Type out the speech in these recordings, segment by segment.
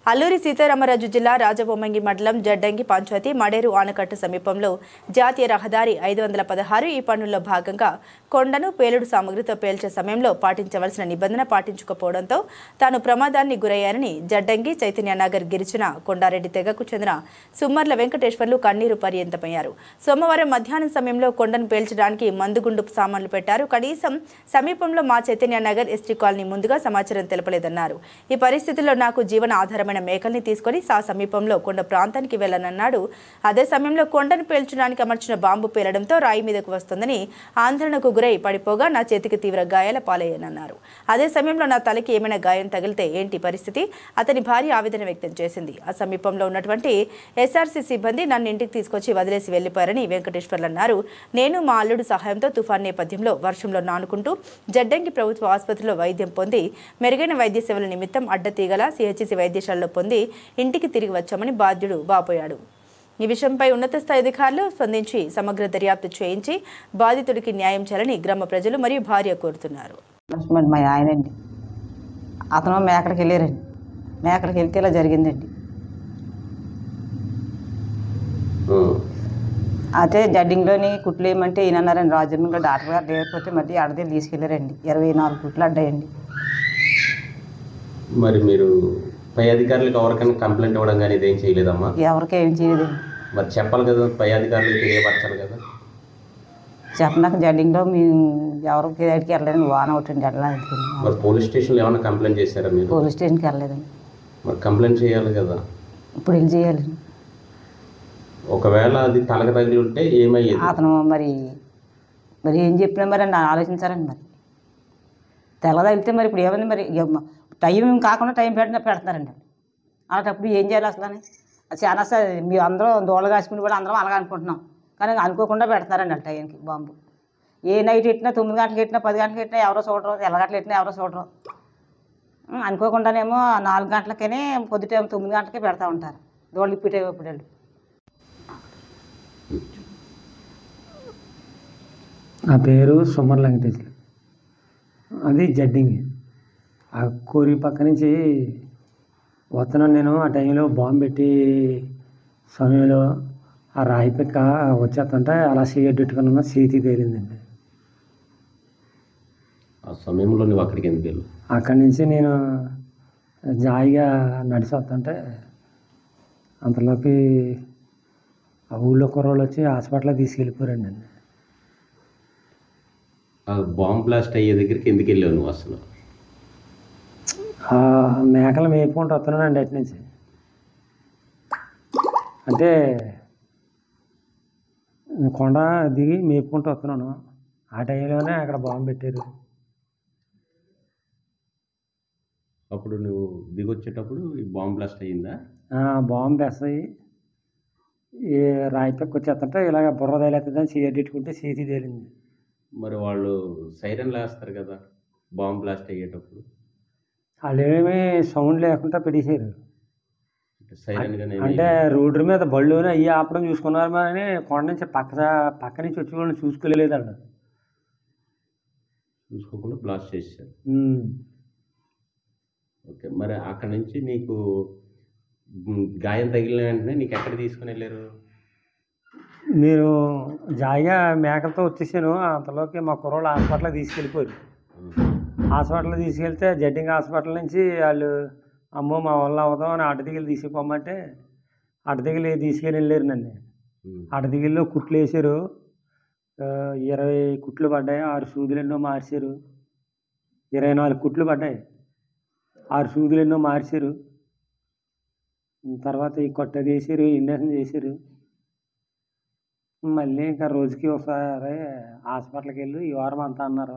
అల్లూరి సీతారామరాజు జిల్లా రాజవొమ్మంగి మండలం జడ్డంగి పంచాయతీ మడేరు ఆనకట్ట సమీపంలో జాతీయ రహదారి 516 ఈ పనుల్లో భాగంగా కొండను పేలుడు సామగ్రితో పేల్చే సమయంలో పాటించవలసిన నిబంధన పాటించకపోవడంతో తాను ప్రమాదాన్ని గురయ్యారని జడ్డంగి చైతన్యనగర్ గిరిజన కొండారెడ్డి తెగకు చెందిన సుమ్మర్ల వెంకటేశ్వర్లు కన్నీరు పర్యంతమయ్యారు. సోమవారం మధ్యాహ్నం సమయంలో కొండను పేల్చడానికి మందుగుండు సామాన్లు పెట్టారు. కనీసం సమీపంలో మా చైతన్యనగర్ ఎస్టీ కాలనీ ముందుగా సమాచారం తెలపలేదన్నారు. ఈ పరిస్థితుల్లో నాకు జీవన ఆధారమైన మేకల్ని తీసుకొని సమీపంలో కొండ ప్రాంతానికి వెళ్లనన్నాడు. అదే సమయంలో కొండను పేల్చడానికి అమర్చిన బాంబు పేలడంతో రాయి మీదకు వస్తుందని ఆందోళనకు గురై పడిపోగా నా చేతికి తీవ్ర గాయాల పాలయ్యానన్నారు. అదే సమయంలో నా తలకి ఏమైనా గాయం తగిలితే ఏంటి పరిస్థితి? అతని భార్య ఆవేదన వ్యక్తం చేసింది. ఆ సమీపంలో ఉన్నటువంటి ఎస్ఆర్సీ సిబ్బంది నన్ను ఇంటికి తీసుకొచ్చి వదిలేసి వెళ్లిపోయారని వెంకటేశ్వర్లు అన్నారు. నేను మా అల్లుడు సహాయంతో తుఫాన్ నేపథ్యంలో వర్షంలో నానుకుంటూ జడ్డంగి ప్రభుత్వ ఆసుపత్రిలో వైద్యం పొంది మెరుగైన వైద్య సేవల నిమిత్తం అడ్డతీగల సిహెచ్సి వైద్యశాలలో పొంది ఇంటికి తిరిగి వచ్చామని బాధ్యుడు వాపోయాడు. ఈ విషయంపై ఉన్నత స్థాయి అధికారులు స్పందించి సమగ్ర దర్యాప్తు చేయించి బాధితుడికి న్యాయం చేయాలని గ్రామ ప్రజలు మరియు భార్య కోరుతున్నారు. మా ఆయనండి అతను మేకడికి వెళ్ళారండి. మేకడికి వెళ్తే ఇలా జరిగిందండి. అయితే జడ్డింగ్లోని కుట్లు వేయమంటే ఈయన అన్నారండి. రాజమండ్రిలో డాక్టర్ గారు లేకపోతే మళ్ళీ ఆడదేళ్ళు తీసుకెళ్ళారండి. 24 కుట్లు అడ్డాయండి. మరి మీరు పై అధికారులకు ఎవరికైనా కంప్లైంట్ ఇవ్వడం కానీ ఇదేం చేయలేదమ్మా? ఎవరికి ఏం చేయలేదండి. మరి చెప్పాలి కదా, పై అధికారులకు తెలియపరచాలి కదా. చెప్పనాక జడ్డింగ్లో మేము ఎవరికి ఎక్కడికి వెళ్ళలేదండి. వాన ఒకటి వెళ్ళడానికి. మరి పోలీస్ స్టేషన్లో ఏమైనా కంప్లైంట్ చేశారా మీరు? పోలీస్ స్టేషన్కి వెళ్ళలేదండి. మరి కంప్లైంట్ చేయాలి కదా. ఇప్పుడు వెళ్ళి చేయాలండి. ఒకవేళ అది తలక తగిలి ఉంటే ఏమయ్యేది? అతను మరి ఏం చెప్పినా మరి అని ఆలోచించారండి. మరి తెల్ల తగిలితే మరి ఇప్పుడు ఏమైంది? మరి టైం కాకుండా టైం పెడుతున్నారండి. అలాంటప్పుడు ఏం చేయాలి అసలు అని చాలా మేము అందరం దోళ కాసుకుని కూడా అందరం అలాగ అనుకుంటున్నాం. కానీ అనుకోకుండా పెడుతున్నారండి ఆ టైంకి బాంబు. ఏ నైట్ ఎట్టినా 9 గంటలకు ఎట్టినా 10 గంటలకు ఎట్టినా ఎవరో చూడరు, తెల్లగంటలు ఎట్టినా ఎవరో చూడరు. అనుకోకుండానేమో 4 గంటలకనే పొద్దుట 9 గంటలకే పెడతా ఉంటారు. దోళ్ళు ఇప్పిటే ఇప్పుడు నా పేరు సుమ్మర్ల వెంకటేశ్వర్లు. అది జడ్డింగ్. ఆ కోరి పక్క నుంచి వస్తున్నాను నేను. ఆ టైంలో బాంబు పెట్టి సమయంలో ఆ రాయి పిక్క వచ్చేస్తుంటే అలా చేయట్టుకుని ఉన్న చేతి తేలిందండి. ఆ సమయంలో నువ్వు అక్కడికి ఎందుకు వెళ్ళి? అక్కడి నుంచి నేను జాయిగా నడిచి వస్తుంటే అంతలోకి ఆ ఊళ్ళో కుర్రోళ్ళు వచ్చి హాస్పిటల్లో తీసుకెళ్ళిపోరండి. ఆ బాంబ్ బ్లాస్ట్ అయ్యే దగ్గరికి ఎందుకు వెళ్ళావు నువ్వు అసలు? మేకలు మేపుకుంటూ వస్తున్నానండి అటు నుంచి. అంటే కొండ దిగి మేపుకుంటూ వస్తున్నాను. ఆ టైంలోనే అక్కడ బాంబు పెట్టారు. అప్పుడు నువ్వు దిగొచ్చేటప్పుడు ఈ బాంబ్ బ్లాస్ట్ అయ్యిందా? బాంబు వేస్తాయి. ఈ రాయి పక్క వచ్చేస్తుంటే ఇలాగ బుర్ర తేలేస్తుందని చేయట్టుకుంటే చేతి తేలింది. మరి వాళ్ళు సైరన్లు వేస్తారు కదా బాంబ్ బ్లాస్ట్ అయ్యేటప్పుడు? వాళ్ళు ఏమీ సౌండ్ లేకుండా పెట్టేశారు. అంటే సైరన్ రోడ్డు మీద బళ్ళునే అయ్యి ఆపడం చూసుకున్నారు. కానీ కొండ నుంచి పక్క నుంచి వచ్చి వాళ్ళని చూసుకోలేదండి. చూసుకోకుండా బ్లాస్ట్ చేశారు. ఓకే, మరి అక్కడ నుంచి నీకు గాయం తగిలిన వెంటనే నీకు ఎక్కడ తీసుకుని వెళ్ళారు? నేను జాయిగా మేకలతో వచ్చేసాను. అంతలోకి మా కుర్రోళ్ళు హాస్పిటల్కి తీసుకెళ్ళిపోయారు. హాస్పిటల్కి తీసుకెళ్తే జడ్డింగ్ హాస్పిటల్ నుంచి వాళ్ళు అమ్మో మా వల్ల అవుదాం అని అడ్డదిగిలి తీసుకుపోమంటే అడ్డదిగిలి తీసుకెళ్ళి వెళ్ళారు నన్ను. అడ్డదిగిల్లో కుట్లు వేసారు. 20 కుట్లు పడ్డాయి. 6 సూదులు ఎన్నో మార్చారు. 24 కుట్లు పడ్డాయి. 6 సూదులు ఎన్నో మార్చారు. తర్వాత ఈ కొట్టది వేసారు, ఇండక్షన్ చేశారు. మళ్ళీ ఇంకా రోజుకి ఒకసారి హాస్పిటల్కి వెళ్ళి ఈ వారం అంతా అన్నారు.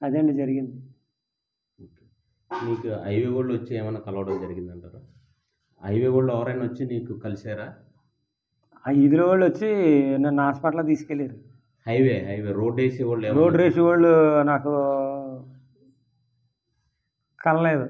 అదండి జరిగింది. నీకు హైవే వాళ్ళు వచ్చి ఏమైనా కలవడం జరిగిందంటారా? హైవే వాళ్ళు ఎవరైనా వచ్చి నీకు కలిసారా? ఆ ఇదిలో వాళ్ళు వచ్చి నన్ను హాస్పిటల్కి తీసుకెళ్ళారు. హైవే రోడ్ వేసే వాళ్ళు రోడ్ వేసే వాళ్ళు నాకు కలలేదు.